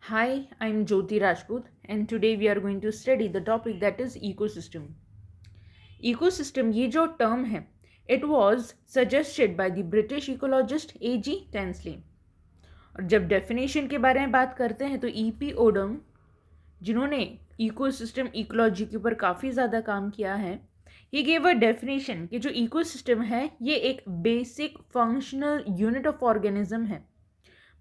Hi, I'm Jyoti Rajput, and today we are going to study the topic that is ecosystem. Ecosystem ये जो term है, it was suggested by the British ecologist A.G. Tansley. और जब definition के बारे में बात करते हैं तो E.P. ओडम, जिन्होंने इकोसिस्टम इकोलॉजी के ऊपर काफ़ी ज़्यादा काम किया है, ही गेव अ डेफिनेशन कि जो इकोसिस्टम है ये एक basic functional unit of organism है.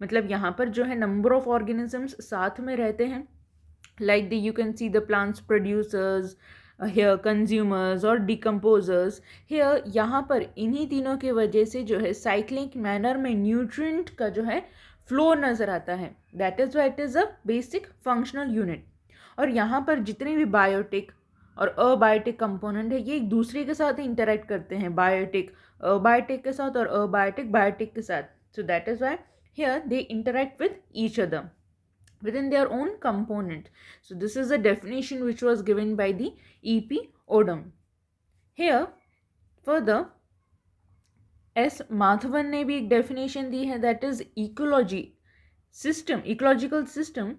मतलब यहाँ पर जो है नंबर ऑफ ऑर्गेनिजम्स साथ में रहते हैं, like the you can see the plants producers, here consumers और डिकम्पोजर्स. हेयर यहाँ पर इन्हीं तीनों के वजह से जो है साइक्लिक मैनर में न्यूट्रिएंट का जो है फ्लो नज़र आता है. That is why it is a basic functional unit. और यहाँ पर जितने भी बायोटिक और अबायोटिक कंपोनेंट है ये एक दूसरे के साथ इंटरेक्ट करते हैं, बायोटिक अबायोटिक के साथ और अबायोटिक बायोटिक के साथ. So that is why here they interact with each other within their own component. So this is a definition which was given by the E.P. Odum. Here further S. Madhavan ने भी एक definition दी है, that is ecology system, ecological system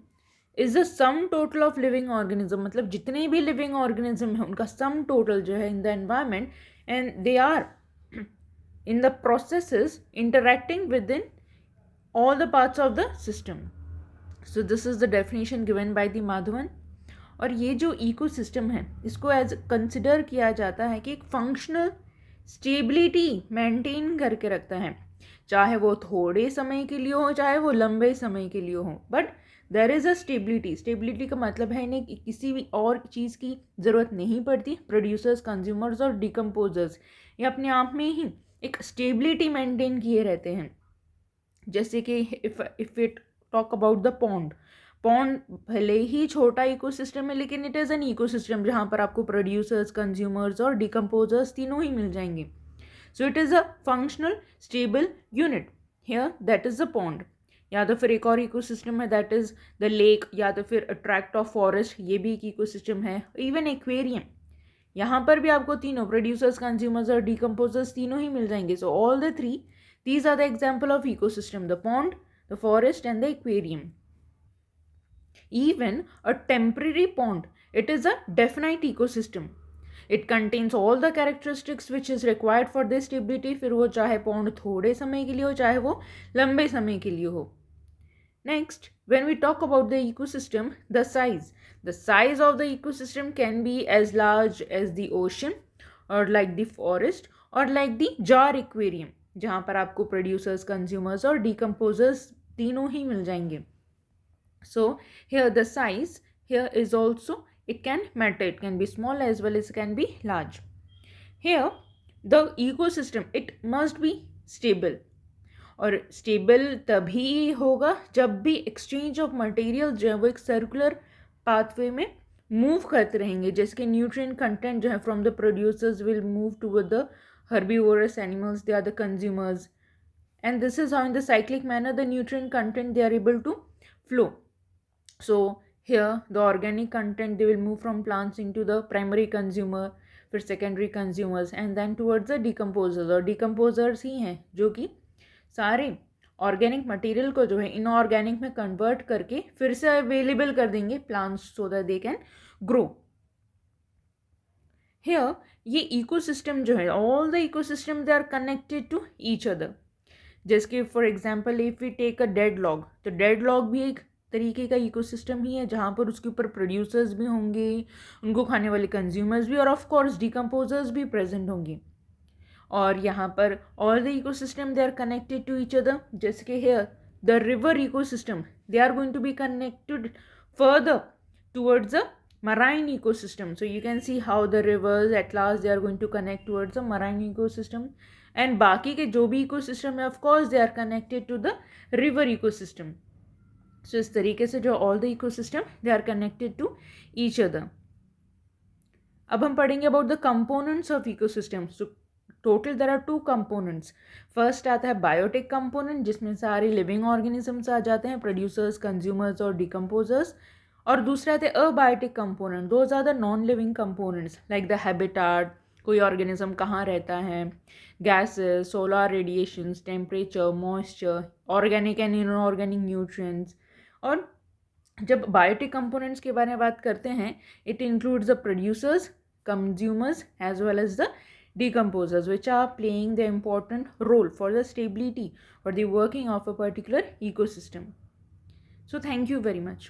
is the sum total of living organism. मतलब जितने भी living organism है उनका sum total जो है in the environment, and they are in the processes interacting within all the parts of the system. So this is the definition given by the Madhavan. और ये जो इकोसिस्टम है इसको as consider किया जाता है कि एक फंक्शनल स्टेबिलिटी मेंटेन करके रखता है, चाहे वो थोड़े समय के लिए हो चाहे वो लंबे समय के लिए हो, but there is a stability. Stability का मतलब है इन्हें किसी भी और चीज़ की ज़रूरत नहीं पड़ती. प्रोड्यूसर्स, कंज्यूमर्स और डिकम्पोजर्स ये अपने आप में ही एक स्टेबिलिटी मेंटेन किए रहते हैं. जैसे कि if it talk about the pond, pond भले ही छोटा इकोसिस्टम है लेकिन इट इज़ एन इकोसिस्टम जहाँ पर आपको प्रोड्यूसर्स, कंज्यूमर्स और डिकम्पोजर्स तीनों ही मिल जाएंगे. So it is a functional stable unit. Here that is the pond. या तो फिर एक और इकोसिस्टम है दैट इज़ द लेक, या तो फिर ट्रैक्ट ऑफ फॉरेस्ट, ये भी एक इकोसिस्टम है. इवन एक्वेरियम, यहाँ पर भी आपको तीनों प्रोड्यूसर्स, कंज्यूमर्स और डिकम्पोजर्स तीनों ही मिल जाएंगे. So all the three, these are the example of ecosystem: the pond, the forest and the aquarium. Even a temporary pond, it is a definite ecosystem. It contains all the characteristics which is required for this stability. फिर वो चाहे pond थोड़े समय के लिए हो चाहे वो लंबे समय के लिए हो. Next, when we talk about the ecosystem, the size of the ecosystem can be as large as the ocean, or like the forest, or like the jar aquarium, जहाँ पर आपको प्रोड्यूसर्स, कंज्यूमर्स और डिकम्पोजर्स तीनों ही मिल जाएंगे. So here the size here is also, it can matter, it can be small as well as can be large. Here the ecosystem it must be stable. और stable तभी होगा जब भी एक्सचेंज ऑफ मटेरियल जो है वो एक circular pathway में मूव करते रहेंगे, जिसके न्यूट्रिएंट कंटेंट जो है from the producers will move toward the herbivorous animals, they are the consumers, and this is how in the cyclic manner the nutrient content they are able to flow. So here the organic content they will move from plants into the primary consumer, फिर secondary consumers, and then towards the decomposers. और decomposers ही हैं जो कि सारे organic material को जो है inorganic में कन्वर्ट करके फिर से अवेलेबल कर देंगे plants so that they can grow. Here ये इकोसिस्टम जो है, all the ecosystem they are connected to each other. जैसे for example if we take a dead log, तो डेड लॉग भी एक तरीके का इकोसिस्टम ही है जहाँ पर उसके ऊपर प्रोड्यूसर्स भी होंगे, उनको खाने वाले कंज्यूमर्स भी, और ऑफ कोर्स डिकम्पोजर्स भी प्रेजेंट होंगे. और यहाँ पर all the ecosystem they are connected to each other. जैसे कि here the river ecosystem they are going to be connected further towards the marine ecosystem. So you can see how the rivers at last they are going to connect towards the marine ecosystem, and बाकी के जो भी ecosystem है of course they are connected to the river ecosystem. So इस तरीके से जो all the ecosystem they are connected to each other. अब हम पढ़ेंगे about the components of ecosystem. So total there are two components. First आता है biotic component, जिसमें सारे लिविंग ऑर्गेनिजम्स आ जाते हैं, प्रोड्यूसर्स, कंज्यूमर्स और डिकम्पोजर्स. और दूसरा आता है abiotic component. Those are the non living components like the habitat, कोई ऑर्गेनिज्म कहाँ रहता है, gases, solar radiations, temperature, moisture, organic and inorganic nutrients, और जब बायोटिक कंपोनेंट्स के बारे में बात करते हैं, it includes the producers, consumers as well as the decomposers which are playing the important role for the stability or the working of a particular ecosystem. So thank you very much.